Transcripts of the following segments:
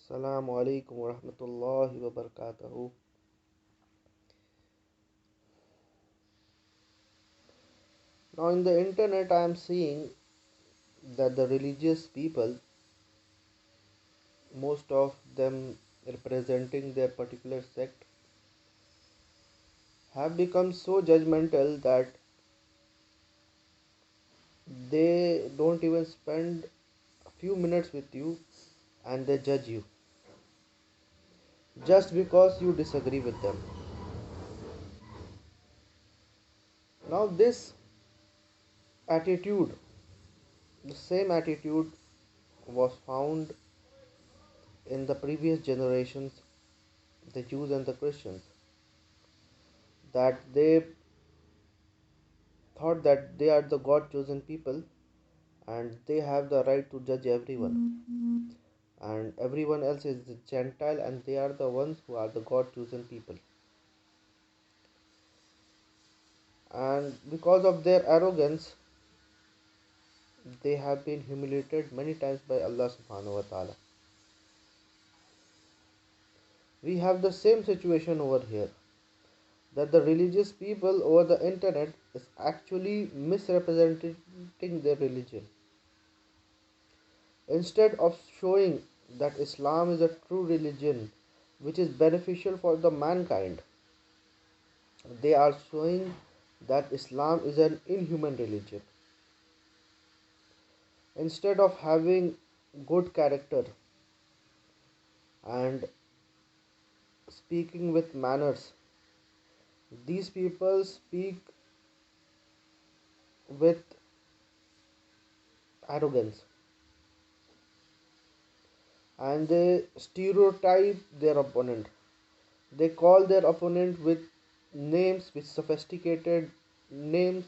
Assalamu alaikum wa rahmatullahi wa barakatuhu. Now, in the internet, I am seeing that the religious people, most of them representing their particular sect, have become so judgmental that they don't even spend a few minutes with you and they judge you just because you disagree with them. Now, this attitude, the same attitude, was found in the previous generations, the Jews and the Christians, that they thought that they are the God chosen people and they have the right to judge everyone, and everyone else is the Gentile and they are the ones who are the God chosen people. And because of their arrogance, they have been humiliated many times by Allah subhanahu wa ta'ala. We have the same situation over here, that the religious people over the internet is actually misrepresenting their religion. Instead of showing that Islam is a true religion which is beneficial for the mankind, they are showing that Islam is an inhuman religion. Instead of having good character and speaking with manners, these people speak with arrogance and they stereotype their opponent. They call their opponent with names, with sophisticated names,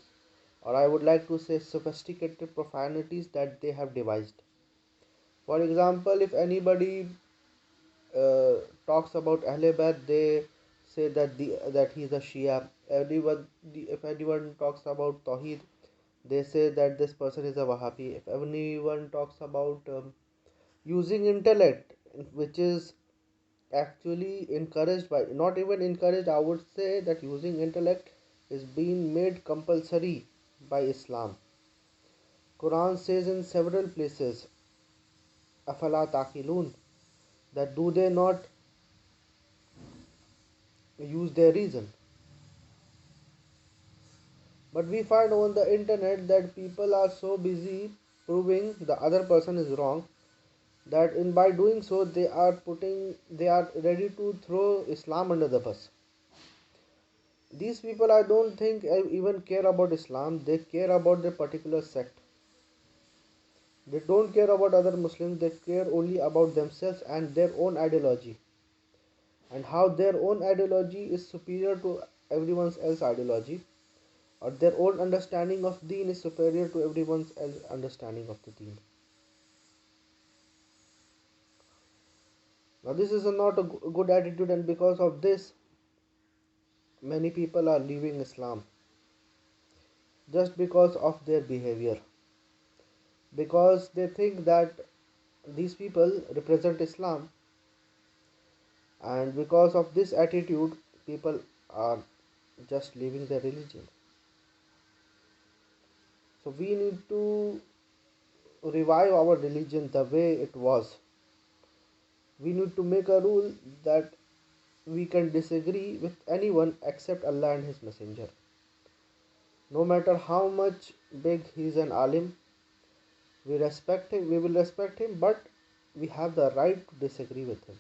or I would like to say sophisticated profanities that they have devised. For example, if anybody uh, talks about Ahle Bayt, they say that he is a Shia. If anyone talks about Tawheed, they say that this person is a Wahhabi. If anyone talks about using intellect, which is actually encouraged by, not even encouraged, I would say that using intellect is being made compulsory by Islam. Quran says in several places, afala taqilun, that do they not use their reason. But we find on the internet that people are so busy proving the other person is wrong, that in by doing so they are ready to throw Islam under the bus. These people, I don't think even care about Islam. They care about their particular sect. They don't care about other Muslims. They care only about themselves and their own ideology, and how their own ideology is superior to everyone else's ideology, or their own understanding of deen is superior to everyone else's understanding of the deen. Now, this is not a good attitude, and because of this, many people are leaving Islam just because of their behavior. Because they think that these people represent Islam, and because of this attitude, people are just leaving their religion. So, we need to revive our religion the way it was. We need to make a rule that we can disagree with anyone except Allah and His Messenger. No matter how much big he is an alim, we respect him, we will respect him, but we have the right to disagree with him.